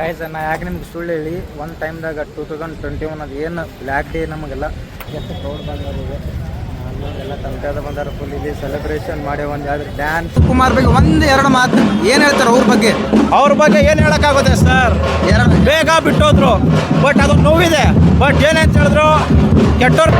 Guys ನಾ ಯಾಕೆ ನಿಮ್ಗೆ ಸುಳ್ಳು ಹೇಳಿ ಒಂದು ಟೈಮ್ದಾಗ 2021 ಅದು ಏನು ಬ್ಲ್ಯಾಕ್ ಡೇ ನಮಗೆಲ್ಲ ಎಷ್ಟು ಪ್ರೌಡ್ ಬಂದಿದೆ. ಎಲ್ಲ ತಂಟೆದ ಬಂದಾರ ಫುಲ್ ಇಲ್ಲಿ ಸೆಲೆಬ್ರೇಷನ್ ಮಾಡಿ ಒಂದು ಯಾವ್ದು ಡ್ಯಾನ್ಸ್. ಕುಮಾರ್ ಬಗ್ಗೆ ಒಂದು ಎರಡು ಮಾತು ಏನು ಹೇಳ್ತಾರೆ ಅವ್ರ ಬಗ್ಗೆ ಏನು ಹೇಳೋಕ್ಕಾಗುತ್ತೆ ಸರ್? ಬೇಗ ಬಿಟ್ಟೋದ್ರು, ಬಟ್ ಅದು ನೋವಿದೆ. ಬಟ್ ಏನಂತ ಹೇಳಿದ್ರು ಕೆಟ್ಟೋರು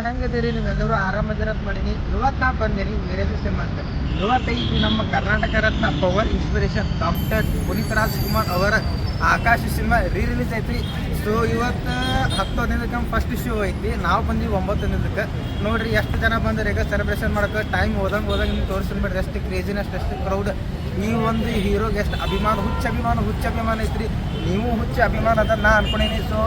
ಹೆಂಗದಿರಿ ನೀವೆಲ್ಲರೂ ಆರಾಮದಿರತ್ ಮಾಡೀನಿ. ಇವತ್ತು ನಾ ಬಂದೇನಿ ಬೇರೆ ಸಿನಿಮಾ ಅಂತ. ಇವತ್ತೈತಿ ನಮ್ಮ Karnataka Ratna power inspiration doctor Puneeth Rajkumar ಅವರ ಆಕಾಶ ಸಿನಿಮಾ ರಿಲೀಸ್ ಐತಿ. ಸೊ ಇವತ್ತು 10 ದಿನಕ್ಕೆ ಫಸ್ಟ್ ಶೋ ಐತಿ. ನಾವು ಬಂದೀವಿ 9 ದಿನಕ್ಕೆ. ನೋಡ್ರಿ ಎಷ್ಟು ಜನ ಬಂದ್ರೆ ಈಗ ಸೆಲೆಬ್ರೇಷನ್ ಮಾಡೋಕೆ ಟೈಮ್ ಹೋದಂಗೆ ನಿಮ್ಗೆ ತೋರಿಸ್ಬಿಡ್ರಿ ಎಷ್ಟು ಕ್ರೇಜಿನೆಸ್, ಎಷ್ಟು ಕ್ರೌಡ್. ಈ ಒಂದು ಹೀರೋಗೆ ಎಷ್ಟು ಹುಚ್ಚ ಅಭಿಮಾನ ಐತ್ರಿ. ನೀವು ಹುಚ್ಚ ಅಭಿಮಾನ ಅದ ನಾ ಅನ್ಕೊಂಡೀನಿ. ಸೊ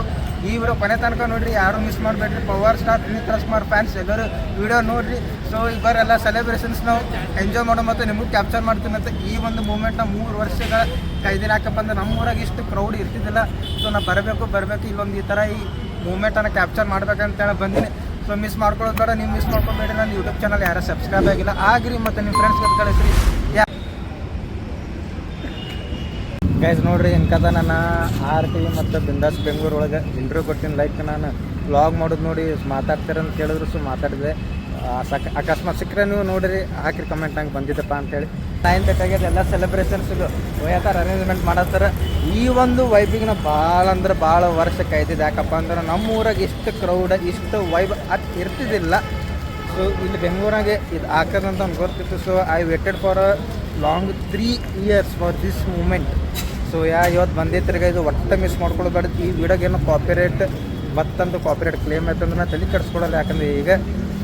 ಈ ವಿಡಿಯೋ ಕೊನೆ ತನಕ ನೋಡ್ರಿ, ಯಾರು ಮಿಸ್ ಮಾಡಬೇಡ್ರಿ. Power star Puneeth Rajkumar fans ಎಲ್ಲರೂ ವಿಡಿಯೋ ನೋಡ್ರಿ. ಸೊ ಇವರೆಲ್ಲ ಸೆಲೆಬ್ರೇಷನ್ಸ್ ನಾವು ಎಂಜಾಯ್ ಮಾಡೋ ಮತ್ತು ನಿಮಗೆ ಕ್ಯಾಪ್ಚರ್ ಮಾಡ್ತೀನಿ ಅಂತ. ಈ ಒಂದು ಮೂಮೆಂಟ್ನ 3 ವರ್ಷಗಳ ಕೈದಿನ ಯಾಕಪ್ಪ ಅಂದ್ರೆ ನಮ್ಮೂರಾಗ ಇಷ್ಟು ಕ್ರೌಡ್ ಇರ್ತಿದ್ದಿಲ್ಲ. ಸೊ ನಾ ಬರಬೇಕು ಇಲ್ಲೊಂದು ಈ ಥರ ಈ ಮೂಮೆಂಟನ್ನು ಕ್ಯಾಪ್ಚರ್ ಮಾಡ್ಬೇಕಂತೇಳಿ ಬಂದೀನಿ. ಸೊ ಮಿಸ್ ಮಾಡ್ಕೊಳ್ಳೋದು ಬೇಡ, ನೀವು ಮಿಸ್ ಮಾಡ್ಕೊಬೇಡಿ. ನನ್ನ ಯೂಟ್ಯೂಬ್ ಚಾನಲ್ ಯಾರು ಸಬ್ಸ್ಕ್ರೈಬ್ ಆಗಿಲ್ಲ ಆಗಿರಿ, ಮತ್ತು ನಿಮ್ಮ ಫ್ರೆಂಡ್ಸ್ಗೆ ಕಳಿಸ್ರಿ. ಗೈಸ್ ನೋಡ್ರಿ, ಇನ್ಕದ ನಾನು RTV ಮತ್ತು ಬಿಂದಾಸ್ ಬೆಂಗಳೂರು ಒಳಗೆ ಇಂಟರ್ವ್ಯೂ ಕೊಡ್ತೀನಿ. ಲೈಕ್ ನಾನು ವ್ಲಾಗ್ ಮಾಡೋದು ನೋಡಿ ಮಾತಾಡ್ತೀರಂತ ಕೇಳಿದ್ರು. ಸೊ ಮಾತಾಡಿದೆ. ಅಕಸ್ಮಾತ್ ಸಿಕ್ಕರೆ ನೀವು ನೋಡಿರಿ, ಹಾಕಿರಿ ಕಮೆಂಟ್ ಹಂಗೆ ಬಂದಿದ್ದಪ್ಪ ಅಂತೇಳಿ. ಟೈಮ್ ಬೇಕಾಗ್ಯದ ಎಲ್ಲ ಸೆಲೆಬ್ರೇಷನ್ಸ್ಗಳು ಒಯ್ಯತ್ತಾರ, ಅರೇಂಜ್ಮೆಂಟ್ ಮಾಡತ್ತಾರ. ಈ ಒಂದು ವೈಬಿಗೆ ಭಾಳ ವರ್ಷ ಕಾಯ್ದಿದೆ. ಯಾಕಪ್ಪ ಅಂದ್ರೆ ನಮ್ಮ ಊರಾಗ ಇಷ್ಟು ಕ್ರೌಡ್, ಇಷ್ಟು ವೈಬ್ ಅದು ಇರ್ತಿದ್ದಿಲ್ಲ. ಸೊ ಇಲ್ಲಿ ಬೆಂಗಳೂರಾಗೆ ಇದು ಹಾಕೋದಂತ ಒಂದು ಗೊತ್ತಿತ್ತು. So I waited for a long 3 years for this moment. So ಇವತ್ತು ಬಂದೈತ್ರಿಗ, ಇದು ಒಟ್ಟು ಮಿಸ್ ಮಾಡ್ಕೊಳ್ಬೇಡ. ಈ ವಿಡಿಯೋಗೇನು ಕಾಪಿರೈಟ್ ಕಾಪಿರೈಟ್ ಕ್ಲೇಮ್ ಆಯ್ತಂದ್ರೆ ನಾನು ತಲೆ ಕೆಡಿಸ್ಕೊಡಲ್ಲ. ಯಾಕಂದರೆ ಈಗ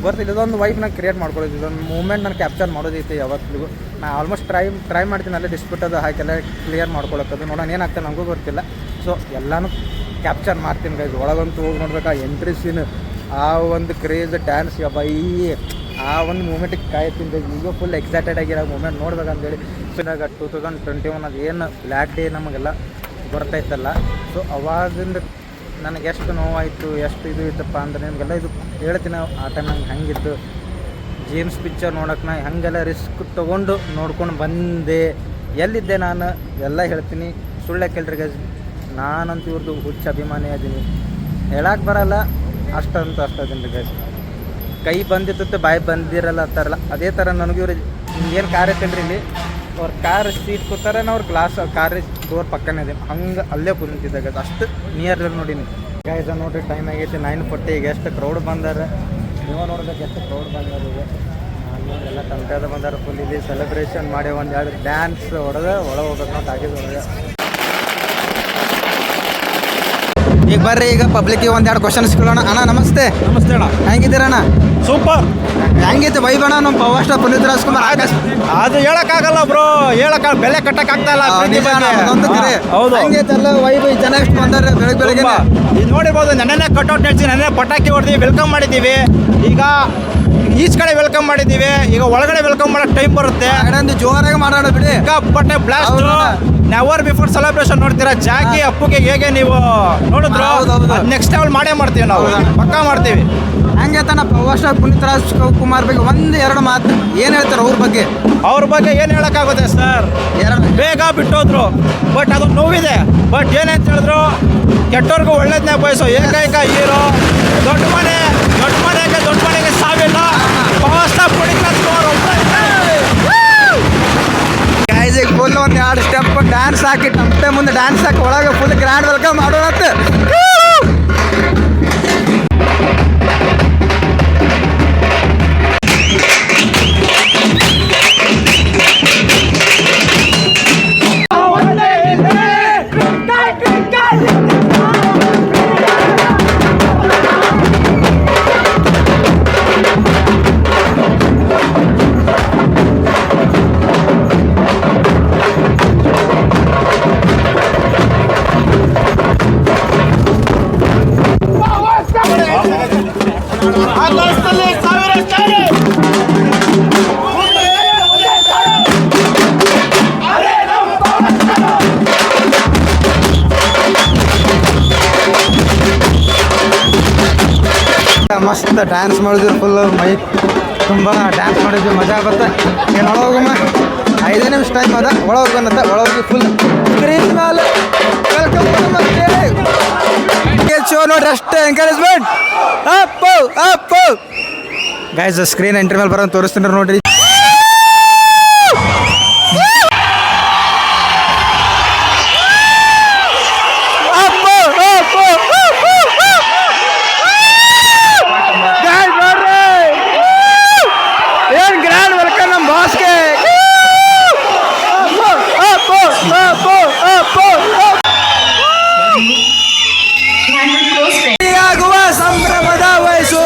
ಬರ್ತಿಲ್ಲ, ಇದೊಂದು ವೈಬ್ ನಾನು ಕ್ರಿಯೇಟ್ ಮಾಡ್ಕೊಳ್ಳೋದು, ಇದೊಂದು ಮೂಮೆಂಟ್ ನಾನು ಕ್ಯಾಪ್ಚರ್ ಮಾಡೋದೈತೆ ಯಾವತ್ತಿಗೂ. ನಾನು ಆಲ್ಮೋಸ್ಟ್ ಟ್ರೈ ಮಾಡ್ತೀನಿ, ಅಲ್ಲೇ ಡಿಸ್ಪ್ಯೂಟ್ ಅದು ಹಾಕೆಲ್ಲ ಕ್ಲಿಯರ್ ಮಾಡ್ಕೊಳ್ಳೋದು. ನೋಡೋಣ ಏನಾಗ್ತದೆ, ನನಗೂ ಗೊತ್ತಿಲ್ಲ. ಸೊ ಎಲ್ಲನೂ ಕ್ಯಾಪ್ಚರ್ ಮಾಡ್ತೀನಿ ಗೈಸ್. ಒಳಗಂತೂ ಹೋಗಿ ನೋಡ್ಬೇಕು, ಆ ಎಂಟ್ರಿ ಸೀನ್, ಆ ಒಂದು ಕ್ರೇಜ್ ಡ್ಯಾನ್ಸ್, ಆ ಒಂದು ಮೂಮೆಂಟಿಗೆ ಕಾಯ್ತೀನಿ. ಈಗ ಫುಲ್ ಎಕ್ಸೈಟೆಡ್ ಆಗಿರೋ ಮೂಮೆಂಟ್ ನೋಡ್ಬೇಕಂತೇಳಿ. ಸೊ ಇವಾಗ 2021 ಅದು ಏನು ಬ್ಲ್ಯಾಕ್ ಡೇ ನಮಗೆಲ್ಲ ಗೊತ್ತೈತಲ್ಲ. ಸೊ ಅವಾಗಿಂದ ನನಗೆ ಎಷ್ಟು ನೋವಾಯಿತು, ಎಷ್ಟು ಇದು ಇತ್ತಪ್ಪ ಅಂದ್ರೆ ನಿಮಗೆಲ್ಲ ಇದು ಹೇಳ್ತೀನಿ. ಆ ಟೈಮ್ ನಂಗೆ ಹೆಂಗಿತ್ತು, ಜೇಮ್ಸ್ ಪಿಕ್ಚರ್ ನೋಡೋಕೆ ನಾ ಹೆಂಗೆಲ್ಲ ರಿಸ್ಕ್ ತೊಗೊಂಡು ನೋಡ್ಕೊಂಡು ಬಂದೆ, ಎಲ್ಲಿದ್ದೆ ನಾನು ಎಲ್ಲ ಹೇಳ್ತೀನಿ. ಸುಳ್ಳೆ ಕೇಳ್ರಿ ಗೈಸ್, ನಾನಂತೂ ಇವ್ರದ್ದು ಹುಚ್ಚ ಅಭಿಮಾನಿ ಅದೀನಿ. ಹೇಳಕ್ಕೆ ಬರಲ್ಲ, ಅಷ್ಟದೀನಿ ರೀ ಗೈಸ್. ಕೈ ಬಂದಿತ್ತು ಬಾಯಿ ಬಂದಿರಲ್ಲ ಅಂತಾರಲ್ಲ, ಅದೇ ಥರ ನನಗೆ ಇವ್ರು ಏನು ಕಾರ್ ಐತೇನ್ರಿ ಇಲ್ಲಿ, ಅವ್ರ ಕಾರ್ ಸೀಟ್ ಕೂತಾರೆ, ಅವ್ರ ಗ್ಲಾಸ್ ಕಾರ್ ಡೋರ್ ಪಕ್ಕನೇ ಇದೆ, ಹಂಗೆ ಅಲ್ಲೇ ಕುಂತಿದ್ದಾಗ ಅಷ್ಟು ನಿಯರ್ ನೋಡೀನಿ ಗೈಸ್. ನೋಡ್ರಿ ಟೈಮ್ ಆಗೈತಿ 9:40. ಈಗ ಎಷ್ಟು ಕ್ರೌಡ್ ಬಂದಾರ ನೀವು ನೋಡ್ಬೇಕು, ಎಷ್ಟು ಕ್ರೌಡ್ ಬಂದಾರ. ಈಗ ಎಲ್ಲ ತಂಟೆದ ಬಂದಾರ ಫುಲ್ ಇಲ್ಲಿ ಸೆಲೆಬ್ರೇಷನ್ ಮಾಡಿ ಒಂದು ಯಾವ್ದು ಡ್ಯಾನ್ಸ್ ಹೊಡೆದ ಒಳಗೆ ಹೋಗ್ಬೇಕು ನಾವು ಟಾಕೀಸ್ ಒಳಗೆ. ಈಗ ಬರ್ರಿ, ಈಗ ಪಬ್ಲಿಕ್ಗೆ ಒಂದೆರಡು ಕ್ವಶನ್ಸ್ ಕೇಳೋಣ. ಅಣ್ಣ ನಮಸ್ತೆ. ನಮಸ್ತೆ ಅಣ್ಣ, ಹೆಂಗಿದ್ದೀರಣ್ಣ? ಸೂಪರ್. ಹೆಂಗಿತ್ತು ವೈಬಣ್ಣ ನಮ್ಮ ಪವರ್ ಸ್ಟಾರ್ ಪುನೀತ್ ರಾಜ್ಕುಮಾರ್? ಅದು ಹೇಳಕ್ಕಾಗಲ್ಲ ಬ್ರೋ, ಬೆಲೆ ಕಟ್ಟಕ್ಕಾಗ್ತಾ ಇಲ್ಲ. ಹೌದು, ಹೆಂಗೈತಲ್ಲ ವೈಬ್? ಚೆನ್ನಾಗಿ ಬಂದಾರೆ ಬೆಳಗ್ಗೆ ಇದು ನೋಡಿರ್ಬೋದು. ನೆನ್ನೆ ಕಟ್ಔಟ್ ನಡೆಸಿ, ನೆನ್ನೆ ಪಟಾಕಿ ಹೊಡೆದು ವೆಲ್ಕಮ್ ಮಾಡಿದ್ದೀವಿ. ಈಗ ಈಚ್ ಕಡೆ ವೆಲ್ಕಮ್ ಮಾಡಿದ್ದೀವಿ, ಈಗ ಒಳಗಡೆ ವೆಲ್ಕಮ್ ಮಾಡೋ ಟೈಮ್ ಬರುತ್ತೆ. ಜೋರಾಗಿ ಮಾಡೋಣ ಬಿಡಿ. ಪಟ್ಟೆ ಬ್ಲಾಸ್ಟ್, ನೆವರ್ ಬಿಫೋರ್ ಸೆಲೆಬ್ರೇಷನ್ ನೋಡ್ತೀರಾ. ಜಾಕಿ ಅಪ್ಪುಗೆ ಹೇಗೆ ನೀವು ನೋಡಿದ್ರು, ನೆಕ್ಸ್ಟ್ ಲೆವೆಲ್ ಮಾಡೇ ಮಾಡ್ತೀವಿ ನಾವು, ಪಕ್ಕಾ ಮಾಡ್ತೀವಿ. ಹಂಗೆ ತಾನ ಪವರ್ ಸ್ಟಾರ್ ಪುನೀತ್ ರಾಜ್ಕುಮಾರ್ ಬಗ್ಗೆ ಒಂದು ಎರಡು ಮಾತು ಏನು ಹೇಳ್ತಾರೆ ಅವ್ರ ಬಗ್ಗೆ ಏನು ಹೇಳೋಕ್ಕಾಗುತ್ತೆ ಸರ್? ಬೇಗ ಬಿಟ್ಟೋದ್ರು, ಬಟ್ ಅದು ನೋವಿದೆ. ಬಟ್ ಏನಂತ ಹೇಳಿದ್ರು, ಕೆಟ್ಟವ್ರಿಗೂ ಒಳ್ಳೇದನ್ನೇ ಬಯಸೋ ಏಕೈಕ ಹೀರೋ. ದೊಡ್ಡ ಮನೆಗೆ ಸಾವಿಲ್ಲ. ಪವರ್ ಸ್ಟಾರ್ ಪುನೀತ್ ರಾಜ್ಕುಮಾರ್ ಗೈಸಿಗೆ ಫುಲ್ ಒಂದು 2 ಸ್ಟೆಪ್ ಡ್ಯಾನ್ಸ್ ಹಾಕಿ ಟಂಪೆ ಮುಂದೆ ಡ್ಯಾನ್ಸ್ ಹಾಕಿ ಒಳಗೆ ಫುಲ್ ಗ್ರ್ಯಾಂಡ್ ವೆಲ್ಕಮ್ ಮಾಡೋಣ. ಮಸ್ತ್ ಡ್ಯಾನ್ಸ್ ಮಾಡಿದ್ವಿ, ಫುಲ್ ಮೈಕ್ ತುಂಬ ಡ್ಯಾನ್ಸ್ ಮಾಡಿದ್ವಿ, ಮಜಾ ಬರುತ್ತೆ. ಏನು ಒಳಗೋಗಮ್ಮ 5 ನಿಮಿಷ ಟೈಮ್ ಅದ, ಒಳಗೆ ಬಂದತ್ತ, ಒಳಗೆ ಫುಲ್ ಸ್ಕ್ರೀನ್ ಮೇಲೆ ಶೋ ನೋಡ್ರಿ, ಅಷ್ಟೇ encouragement. Appu Appu guys screen entry ಮೇಲೆ ಬರೋದು ತೋರಿಸ್ತೀನಿ ನೋಡ್ರಿ. ಏನ್ ಗ್ರ್ಯಾಂಡ್ ವೆಲ್ಕಮ್ ನಮ್ಮ ಬಾಸ್ಗೆ. ಆಗುವ ಸಂಭ್ರಮದ ವಯಸ್ಸು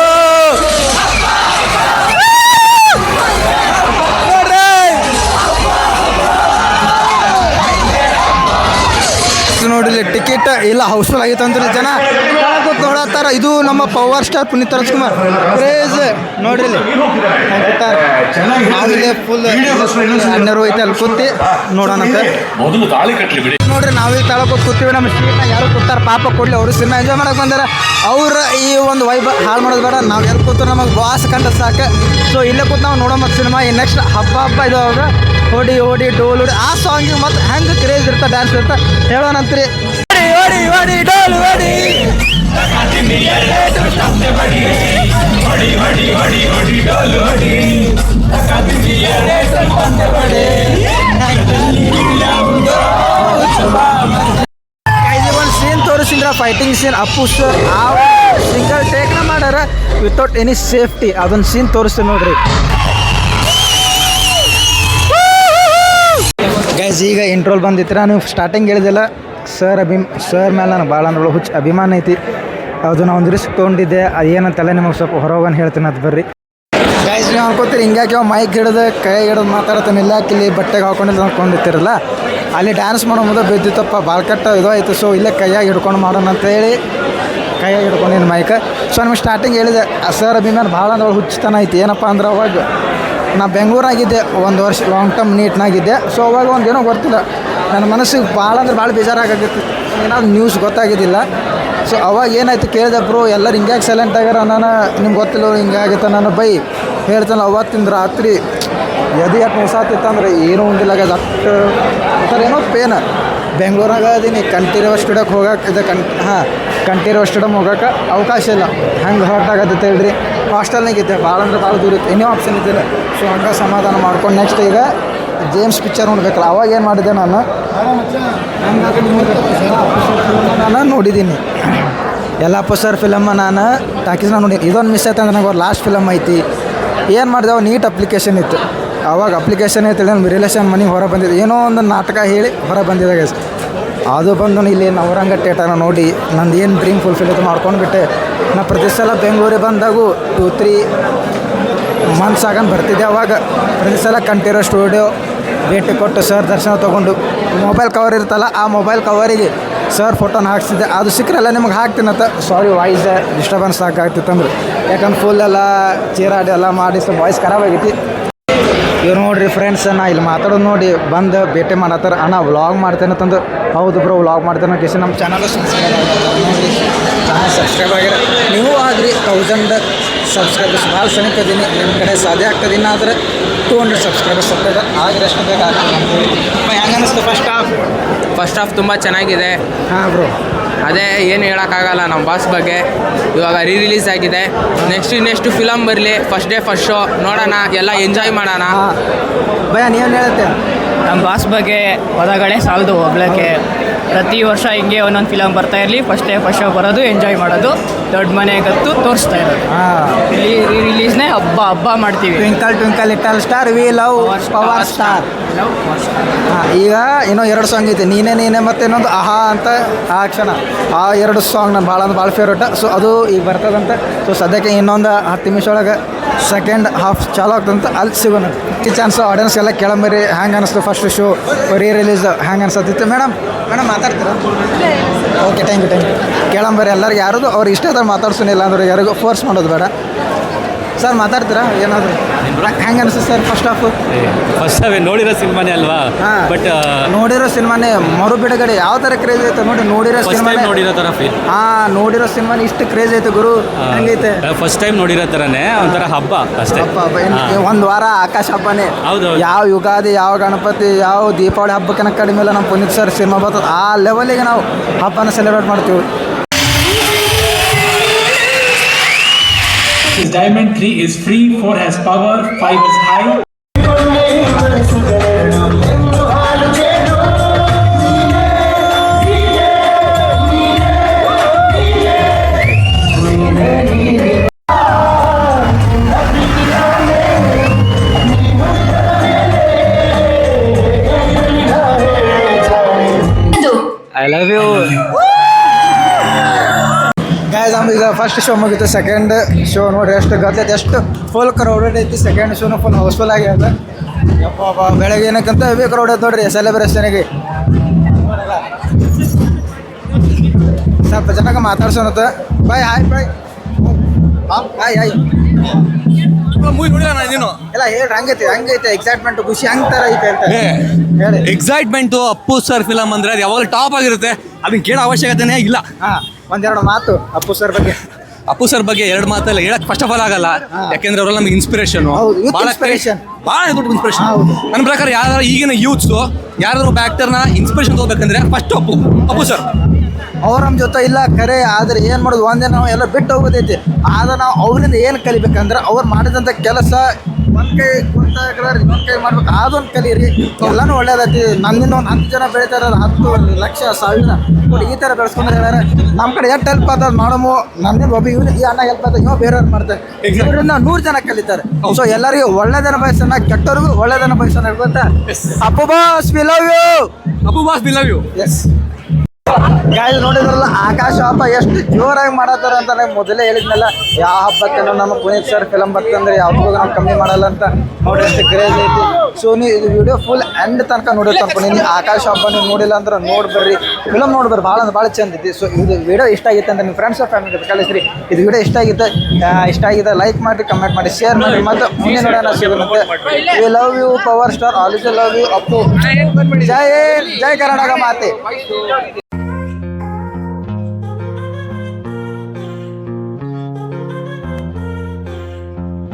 ನೋಡಿಲಿ, ಟಿಕೆಟ್ ಇಲ್ಲ ಹೌಸ್ಫುಲ್ ಆಗಿತ್ತು ಅಂತ ಜನ ನೋಡತ್ತಾರ. ಇದು ನಮ್ಮ power star Puneeth Rajkumar craze ನೋಡ್ರಿ. ನಾವಿಲ್ಲೇ ಫುಲ್ ಅಣ್ಣರು ಐತೆ ಅಲ್ಲಿ ಕೂತಿ ನೋಡೋಣಂತ ನೋಡ್ರಿ. ನಾವಿಲ್ಲಿ ತಳಕ್ಕೆ ಕೂತೀವಿ, ನಮ್ಮ ಸೀಟ್ನ ಯಾರು ಕೂತಾರ ಪಾಪ ಕೊಡ್ಲಿ, ಅವರು ಸಿನಿಮಾ ಎಂಜಾಯ್ ಮಾಡಕ್ಕೆ ಬಂದಾರ. ಅವ್ರ ಈ ಒಂದು ವೈಬ್ ಹಾಳು ಮಾಡೋದು ಬೇಡ, ನಾವು ಎಲ್ಲಿ ಕೂತು ನಮಗೆ ಬಾಸ್ ಕಂಡ ಸಾಕು. ಸೊ ಇಲ್ಲೇ ಕೂತು ನಾವು ನೋಡೋ ಮತ್ತು ಸಿನಿಮಾ ಈ ನೆಕ್ಸ್ಟ್ ಹಬ್ಬ ಇದು ಅವಾಗ ಹೊಡಿ ಹೊಡಿ ಡೋಲ್ ಹೊಡಿ ಆ ಸಾಂಗಿಗೆ ಮತ್ತು ಹೆಂಗೆ ಕ್ರೇಜ್ ಇರ್ತಾ ಡ್ಯಾನ್ಸ್ ಇರ್ತಾ ಹೇಳೋಣಂತ್ರಿ. ಹೊಡಿ ಹೊಡಿ ಡೋಲ್ ಹೊಡಿ ಒಂದು ಸೀನ್ ತೋರಿಸಿದ್ರ ಫೈಟಿಂಗ್ ಸೀನ್, ಅಪ್ಪು ಸರ್ ಆ ಸಿಂಗಲ್ ಟೇಕ್ನ ಮಾಡ್ಯಾರ ವಿತೌಟ್ ಎನಿ ಸೇಫ್ಟಿ. ಅದೊಂದು ಸೀನ್ ತೋರಿಸ್ತೀನಿ ನೋಡ್ರಿ ಗೈಸ್. ಈಗ ಇಂಟ್ರೋಲ್ ಬಂದಿತ್ತು, ನಾನು ಸ್ಟಾರ್ಟಿಂಗ್ ಹೇಳಿದೆಲ್ಲ ಸರ್ ಮೇಲೆ ನಾನು ಭಾಳ ಅಂದ್ರೆ ಹುಚ್ಚು ಅಭಿಮಾನ ಐತಿ. ಅದು ನಾವು ಒಂದು ರಿಸ್ಕ್ ತೊಗೊಂಡಿದ್ದೆ, ಅದೇನಂತೆಲ್ಲ ನಿಮಗೆ ಸ್ವಲ್ಪ ಹೊರಗನ್ ಹೇಳ್ತೀನಿ ಅದು ಬರ್ರಿ ಗೈಸ್. ನೀವು ಅನ್ಕೋತೀರಿ ಹಿಂಗ್ಯಾಕೆ ಮೈಕ್ ಹಿಡಿದು ಕೈ ಹಿಡಿದು ಮಾತಾಡ್ತಾನೆ, ಇಲ್ಲ ಇಲ್ಲಿ ಬಟ್ಟೆಗೆ ಹಾಕೊಂಡಿಲ್ಲ ಅಂದ್ಕೊಂಡಿರ್ತಿರಲ್ಲ, ಅಲ್ಲಿ ಡ್ಯಾನ್ಸ್ ಮಾಡೋ ಮುಂದೆ ಬಿದ್ದಿತ್ತಪ್ಪ ಭಾಳ ಕೆಟ್ಟ ಇದು ಆಯಿತು. ಸೊ ಇಲ್ಲೇ ಕೈಯಾಗಿ ಹಿಡ್ಕೊಂಡು ಮಾಡೋಣ ಅಂತೇಳಿ ಕೈಯಾಗಿ ಹಿಡ್ಕೊಂಡಿನಿ ಮೈಕ್. ಸೊ ನಿಮಗೆ ಸ್ಟಾರ್ಟಿಂಗ್ ಹೇಳಿದೆ ಸರ್ ಅಭಿಮಾನ ಭಾಳ ಅಂದ್ರೆ ಹುಚ್ಚತನ ಐತಿ. ಏನಪ್ಪ ಅಂದ್ರೆ ಅವಾಗ ನಾ ಬೆಂಗಳೂರಾಗಿದ್ದೆ, 1 ವರ್ಷ ಲಾಂಗ್ ಟರ್ಮ್ ನೀಟ್ನಾಗಿದ್ದೆ. ಸೊ ಅವಾಗ ಒಂದೇನೋ ಗೊತ್ತಿಲ್ಲ, ನನ್ನ ಮನಸ್ಸಿಗೆ ಭಾಳ ಅಂದ್ರೆ ಭಾಳ ಬೇಜಾರಾಗಿತ್ತು, ಏನಾದ್ರು ನ್ಯೂಸ್ ಗೊತ್ತಾಗಿದ್ದಿಲ್ಲ. ಸೊ ಅವಾಗ ಏನಾಯ್ತು ಕೇಳಿದೆ, ಬ್ರೋ ಎಲ್ಲರೂ ಹಿಂಗ್ಯಾಕೆ ಸೈಲೆಂಟ್ ಆಗ್ಯಾರ, ನಾನು ನಿಮ್ಗೆ ಗೊತ್ತಿಲ್ಲ ಹಿಂಗಾಗಿತ್ತು ನಾನು ಬೈ ಹೇಳ್ತಾನೆ. ಅವತ್ತಿಂದ ರಾತ್ರಿ ಎದೆ ಯಾಕೆ ನೋಸಾತಿತ್ತಂದ್ರೆ ಏನೂ ಉಂಡಿಲ್ಲ ಅಷ್ಟು ಒಂಥರ ಏನೋ ಪೇನ. ಬೆಂಗಳೂರಾಗ ಅದೀನಿ, ಕಂಠೀರವ ಸ್ಟುಡಿಯೋಕ್ಕೆ ಹೋಗಕ್ಕೆ ಇದು ಕಂಠೀರವ ಸ್ಟುಡಿಯೋಮ್ ಹೋಗೋಕೆ ಅವಕಾಶ ಇಲ್ಲ, ಹಂಗೆ ಹರ್ಟ್ ಆಗತ್ತೆ ಹೇಳ್ರಿ. ಹಾಸ್ಟೆಲ್ನಾಗಿದ್ದೆ, ಭಾಳ ಅಂದ್ರೆ ಭಾಳ ದೂರ ಇತ್ತು, ಇನ್ನೂ ಆಪ್ಷನ್ ಇದ್ದಿಲ್ಲ. ಸೊ ಹಂಗೆ ಸಮಾಧಾನ ಮಾಡ್ಕೊಂಡು ನೆಕ್ಸ್ಟ್ ಈಗ ಜೇಮ್ಸ್ ಪಿಕ್ಚರ್ ನೋಡ್ಬೇಕಲ್ಲ, ಅವಾಗ ಏನು ಮಾಡಿದ್ದೆ ನಾನು ನೋಡಿದ್ದೀನಿ ಯಲ್ಲಪ್ಪ ಸರ್ ಫಿಲಮ್ಮ. ನಾನು ಟಾಕೀಸ್ನ ನೋಡಿದ್ದೀನಿ. ಇದೊಂದು ಮಿಸ್ ಆಯ್ತು ಅಂದ್ರೆ ನನಗೆ ಅವ್ರು ಲಾಸ್ಟ್ ಫಿಲಮ್ ಐತಿ. ಏನು ಮಾಡಿದೆ, ಅವಾಗ ನೀಟ್ ಅಪ್ಲಿಕೇಶನ್ ಇತ್ತು. ಅವಾಗ ಅಪ್ಲಿಕೇಶನ್ ಐತಿ ನಮ್ಮ ರಿಲೇಷನ್ ಮನೆಗೆ ಹೊರ ಬಂದಿದ್ದು, ಏನೋ ಒಂದು ನಾಟಕ ಹೇಳಿ ಹೊರ ಬಂದಿದ್ದಾಗ ಅದು ಬಂದು ಇಲ್ಲಿ ನವರಂಗ ಥಿಯೇಟರ್ನ ನೋಡಿ ನಂದು ಏನು ಡ್ರೀಮ್ ಫುಲ್ಫಿಲ್ ಇದು ಮಾಡ್ಕೊಂಡ್ಬಿಟ್ಟೆ. ನಾ ಪ್ರತಿ ಸಲ ಬೆಂಗಳೂರಿಗೆ ಬಂದಾಗೂ 2-3 ಮಂತ್ಸ್ ಆಗಂದು ಬರ್ತಿದ್ದೆ. ಅವಾಗ ಪ್ರತಿ ಸಲ ಕಂಠೀರವ ಸ್ಟುಡಿಯೋ ಭೇಟಿ ಕೊಟ್ಟು ಸರ್ ದರ್ಶನ ತೊಗೊಂಡು ಮೊಬೈಲ್ ಕವರ್ ಇರ್ತಲ್ಲ, ಆ ಮೊಬೈಲ್ ಕವರಿಗೆ ಸರ್ ಫೋಟೋನ ಹಾಕ್ಸಿದ್ದೆ. ಅದು ಸಿಕ್ಕರೆಲ್ಲ ನಿಮ್ಗೆ ಹಾಕ್ತೀನಂತ. ಸಾರಿ ವಾಯ್ಸ್ ಡಿಸ್ಟರ್ಬೆನ್ಸ್ ಆಗ್ತಿತ್ತಂದ್ರೆ, ಯಾಕಂದ್ರೆ ಫುಲ್ ಎಲ್ಲ ಚೀರಾಡಿ ಎಲ್ಲ ಮಾಡಿ ಸ್ವಲ್ಪ ವಾಯ್ಸ್ ಖರಾಬ್ ಆಗೈತಿ. ಇವ್ರು ನೋಡ್ರಿ ಫ್ರೆಂಡ್ಸ್, ನಾ ಇಲ್ಲಿ ಮಾತಾಡೋದು ನೋಡಿ ಬಂದು ಭೇಟಿ ಮಾಡತ್ತಾರ. ಅಣ್ಣ ವ್ಲಾಗ್ ಮಾಡ್ತೇನೆ ಅಂತಂದು, ಹೌದು ಬ್ರೋ ವ್ಲಾಗ್ ಮಾಡ್ತೇನೆ ಕೇಸಿ ನಮ್ಮ ಚಾನಲ್ ಸಬ್ಸ್ಕ್ರೈಬ್ ನೋಡಿರಿ, ಚಾನಲ್ ಸಬ್ಸ್ಕ್ರೈಬ್ ಆಗಿರ ನೀವು ಆಗ್ರಿ. 1000 ಸಬ್ಸ್ಕ್ರೈಬರ್ಸ್ ಭಾಳ ಸನಿಕದೀನಿ, ನಿಮ್ಮ ಕಡೆ ಸಾಧ್ಯ ಆಗ್ತದೆ. ಆದರೆ 200 ಸಬ್ಸ್ಕ್ರೈಬರ್ಸ್ ಆಗ್ತದೆ, ಆದರೆ ಎಷ್ಟು ಬೇಕಾಗ್ತದೆ. ಹೆಂಗೆ ಅನ್ನಿಸ್ತು ಫಸ್ಟ್ ಹಾಫ್ ತುಂಬ ಚೆನ್ನಾಗಿದೆ. ಹಾಂ ಬ್ರೋ, ಅದೇ ಏನು ಹೇಳೋಕ್ಕಾಗಲ್ಲ ನಮ್ಮ ಬಾಸ್ ಬಗ್ಗೆ. ಇವಾಗ ರಿಲೀಸ್ ಆಗಿದೆ, ನೆಕ್ಸ್ಟ್ ಫಿಲಮ್ ಬರಲಿ, ಫಸ್ಟ್ ಡೇ ಫಸ್ಟ್ ಶೋ ನೋಡೋಣ, ಎಲ್ಲ ಎಂಜಾಯ್ ಮಾಡೋಣ. ಭಯ ನೀವೇನು ಹೇಳುತ್ತೆ? ನಮ್ಮ ಬಾಸ್ ಬಗ್ಗೆ ಪದಗಳೇ ಸಾಲದು ಹೋಗ್ಲಿಕ್ಕೆ. ಪ್ರತಿ ವರ್ಷ ಹಿಂಗೆ ಒಂದೊಂದು ಫಿಲಮ್ ಬರ್ತಾ ಇರಲಿ, ಫಸ್ಟ್ ಡೇ ಫಸ್ಟ್ ಶೋ ಬರೋದು, ಎಂಜಾಯ್ ಮಾಡೋದು, ದೊಡ್ಡ ಮನೆಗತ್ತು ತೋರಿಸ್ತಾ ಇರೋದು. ಇಲ್ಲಿ ರಿಲೀಸ್ನೇ ಹಬ್ಬ ಮಾಡ್ತೀವಿ. Twinkle twinkle little star we love power star. ಈಗ ಇನ್ನೂ 2 ಸಾಂಗ್ ಐತೆ, ನೀನೇ ಮತ್ತು ಇನ್ನೊಂದು ಆಹಾ ಅಂತ ಆ ಕ್ಷಣ. ಆ 2 ಸಾಂಗ್ ನಾನು ಭಾಳ ಫೇವ್ರೇಟ್. ಸೊ ಅದು ಈಗ ಬರ್ತದಂತೆ. ಸೊ ಸದ್ಯಕ್ಕೆ ಇನ್ನೊಂದು 10 ನಿಮಿಷ ಒಳಗೆ ಸೆಕೆಂಡ್ ಹಾಫ್ ಚಾಲು ಆಗ್ತದಂತ, ಅಲ್ಲಿ ಸಿಗೋಣ. ಚಾನ್ಸು ಆಡಿಯನ್ಸ್ ಎಲ್ಲ ಕೇಳಂಬರಿ ಹ್ಯಾಂಗೆ ಅನಿಸ್ತು ಫಸ್ಟ್ ಶೋ ರಿಲೀಸ್ ಹ್ಯಾಂಗೆ ಅನ್ಸತ್ತಿತ್ತು. ಮೇಡಮ್ ಮಾತಾಡ್ತೀರಾ? ಓಕೆ, ಥ್ಯಾಂಕ್ ಯು ಕೇಳಂಬರಿ ಎಲ್ಲರಿಗೆ ಯಾರು ಅವ್ರಿಗೆ ಇಷ್ಟ ಆದ್ರೆ ಮಾತಾಡ್ಸೋನಿಲ್ಲ ಅಂದ್ರೆ ಯಾರಿಗೂ ಫೋರ್ಸ್ ಮಾಡೋದು ಬೇಡ. ಸರ್ ಮಾತಾಡ್ತೀರಾ ಏನಾದರೂ? ಹೆಂಗೆ ಅನಿಸುತ್ತೆ ಸರ್ ಫಸ್ಟ್ ಹಾಫು? ಫಸ್ಟ್ ಅವೇ ನೋಡಿರೋ ಸಿನಿಮಾನೇ ಅಲ್ವಾ? ಬಟ್ ನೋಡಿರೋ ಸಿನಿಮಾನೇ ಮರು ಬಿಡುಗಡೆ ಯಾವ ಥರ ಕ್ರೇಜ್ ಐತೆ ನೋಡಿ. ನೋಡಿರೋ ಸಿನಿಮಾನೇ ನೋಡಿರೋ ಥರ ಫೀಲ್. ನೋಡಿರೋ ಸಿನಿಮಾನೇ ಇಷ್ಟು ಕ್ರೇಜ್ ಐತೆ ಗುರು. ಹೆಂಗೈತೆ? ಫಸ್ಟ್ ಟೈಮ್ ನೋಡಿರೋ ಥರನೇ ಒಂಥರ ಹಬ್ಬ ಅಷ್ಟೇ. ಒಂದು ವಾರ ಆಕಾಶ ಹಬ್ಬನೇ. ಹೌದು. ಯಾವ ಯುಗಾದಿ, ಯಾವ ಗಣಪತಿ, ಯಾವ ದೀಪಾವಳಿ ಹಬ್ಬಕ್ಕಿಂತ ಕಡಿಮೆ ಇಲ್ಲ ನಮ್ಮ ಪುನೀತ್ ಸರ್ ಸಿನಿಮಾ ಬರ್ತದೆ. ಆ ಲೆವೆಲಿಗೆ ನಾವು ಹಬ್ಬನ ಸೆಲೆಬ್ರೇಟ್ ಮಾಡ್ತೀವಿ. His diamond 3 is free, 4 has power, 5 is high. I love you. Guys ಈಗ ಫಸ್ಟ್ ಶೋ ಮುಗಿತು. ಸೆಕೆಂಡ್ ಶೋ ನೋಡ್ರಿ ಎಷ್ಟು ಗದ್ದೈತೆ, ಎಷ್ಟು ಫುಲ್ ಕ್ರೌಡೆಡ್ ಐತಿ. ಸೆಕೆಂಡ್ ಶೋನು ಫುಲ್ ಹೌಸ್ಫುಲ್ ಆಗ್ಯದ. ಯಪ್ಪ ಬೆಳಗ್ಗೆ ಏನಕ್ಕಂತ ಹೆವಿ ಕ್ರೌಡ್ ಐತೆ ನೋಡ್ರಿ ಸೆಲೆಬ್ರೇಷನ್ಗೆ. ಸ್ವಲ್ಪ ಚೆನ್ನಾಗಿ ಮಾತಾಡ್ಸೋಣತ್ತ. Bye hi bye hi movie ನೋಡಿಲ್ಲ ನೀನು? ಎಲ್ಲ ಹೇಳ್ರಿ ಹಂಗೈತೆ ಎಕ್ಸೈಟ್ಮೆಂಟ್ ಖುಷಿ ಹಂಗೆ ಥರ ಐತೆ ಅಂತ ಹೇಳಿ. ಎಕ್ಸೈಟ್ಮೆಂಟು ಅಪ್ಪು ಸರ್ ಫಿಲಮ್ ಅಂದ್ರೆ ಅದು ಯಾವಾಗಲೂ ಟಾಪ್ ಆಗಿರುತ್ತೆ. ಅದನ್ನ ಕೇಳೋ ಅವಶ್ಯಕತೆನೇ ಇಲ್ಲ. ಒಂದೆರಡು ಮಾತು ಅಪ್ಪು ಸರ್ ಬಗ್ಗೆ. ಅಪ್ಪು ಸರ್ ಬಗ್ಗೆ 2 ಮಾತಲ್ಲ ಹೇಳಕ್ ಫಸ್ಟ್ ಆಫ್ ಆಲ್ ಆಗಲ್ಲ. ಯಾಕೆಂದ್ರೆ ಅವರೆಲ್ಲ ನಮ್ಗೆ ಇನ್ಸ್ಪಿರೇಷನ್, ಭಾಳ ದೊಡ್ಡ ಇನ್ಸ್ಪಿರೇಷನ್. ನನ್ನ ಪ್ರಕಾರ ಯಾರು ಈಗಿನ ಯೂತ್ಸು ಯಾರಾದ್ರೂ ಒಬ್ಬ ಆಕ್ಟರ್ನ ಇನ್ಸ್ಪಿರೇಷನ್ ತಗೋಬೇಕಂದ್ರೆ ಫಸ್ಟ್ ಅಪ್ಪು ಸರ್. ಅವ್ರ ನಮ್ಮ ಜೊತೆ ಇಲ್ಲ ಖರೆ, ಆದರೆ ಏನು ಮಾಡೋದು, ಒಂದೇ ನಾವು ಎಲ್ಲ ಬಿಟ್ಟು ಹೋಗೋದೈತಿ. ಆದ್ರೆ ನಾವು ಅವರಿಂದ ಏನು ಕಲಿಬೇಕಂದ್ರೆ ಅವ್ರು ಮಾಡಿದಂಥ ಕೆಲಸ ಒಂದು ಕೈ ಇನ್ನೊಂದು ಕೈ ಮಾಡ್ಬೇಕು, ಅದೊಂದು ಕಲೀರಿ. ಎಲ್ಲನೂ ಒಳ್ಳೇದೈತಿ. ನನ್ನಿಂದ ಒಂದು 10 ಜನ ಬೆಳೀತಾರೆ, 10 ಲಕ್ಷ 1000 ನೋಡಿ ಈ ಥರ ಬೆಳೆಸ್ಕೊಂಡ್ರೆ ಹೇಳ್ಯಾರ. ನಮ್ಮ ಕಡೆ ಎಷ್ಟು ಹೆಲ್ಪ್ ಆಗ್ತದೆ ಮಾಡಮು. ನನ್ನಿಂದ ಒಬ್ಬ ಇವ್ರು ಈ ಅಣ್ಣ ಹೆಲ್ಪ್ ಆಗ್ತದೆ, ಇವ ಬೇರೆಯವ್ರು ಮಾಡ್ತಾರೆ. ಇವರಿಂದ 100 ಜನ ಕಲಿತಾರೆ. ಸೊ ಎಲ್ಲರಿಗೂ ಒಳ್ಳೆದನ ಬಯಸೋಣ, ಕೆಟ್ಟವ್ರಿಗೂ ಒಳ್ಳೆದನ ಬಯಸೋಣ. ಹೇಳ್ಕೊತಾ Appu boss we love you. Appu boss we love you. Yes guys ನೋಡಿದ್ರಲ್ಲ ಆಕಾಶ ಹಬ್ಬ ಎಷ್ಟು ಜೋರಾಗಿ ಮಾಡತ್ತಾರ ಅಂತ ನಾನು ಮೊದಲೇ ಹೇಳಿದ್ನಲ್ಲ. ಯಾವ ಹಬ್ಬಕ್ಕೆ ನಮ್ಮ ಪುನೀತ್ ಸರ್ ಫಿಲಮ್ ಬರ್ತಂದ್ರೆ ಯಾವ್ದು ನಾವು ಕಮ್ಮಿ ಮಾಡಲ್ಲ ಅಂತ ನೋಡಿ ಎಷ್ಟು ಕ್ರೇಜ್ ಐತಿ. ಸೊ ನೀವು ಇದು ವಿಡಿಯೋ ಫುಲ್ ಎಂಡ್ ತನಕ ನೋಡಿರ್ತಾರೆ. ನೀವು ಆಕಾಶ ಹಬ್ಬ ನೀವು ನೋಡಿಲ್ಲ ಅಂದ್ರೆ ನೋಡ್ಬರ್ರಿ, ಫಿಲಮ್ ನೋಡ್ಬರ್ರಿ, ಭಾಳ ಚಂದ ಐತಿ. ಸೊ ಇದು ವಿಡಿಯೋ ಇಷ್ಟ ಆಗಿತ್ತು ಅಂತ ನಿಮ್ಮ ಫ್ರೆಂಡ್ಸ್ ಫ್ಯಾಮಿಲಿ ಕಳಿಸ್ರಿ. ಇದು ವಿಡಿಯೋ ಇಷ್ಟ ಆಗಿದೆ ಲೈಕ್ ಮಾಡಿ, ಕಮೆಂಟ್ ಮಾಡಿ, ಶೇರ್ ಮಾಡಿ. ಮತ್ತು ಮುಂದೆ ನೋಡೋಣ ಸಿಗುತ್ತೆ. We love you power star, always love you Appu. ಜೈ ಕರ್ನಾಟಕ ಮಾತೆ.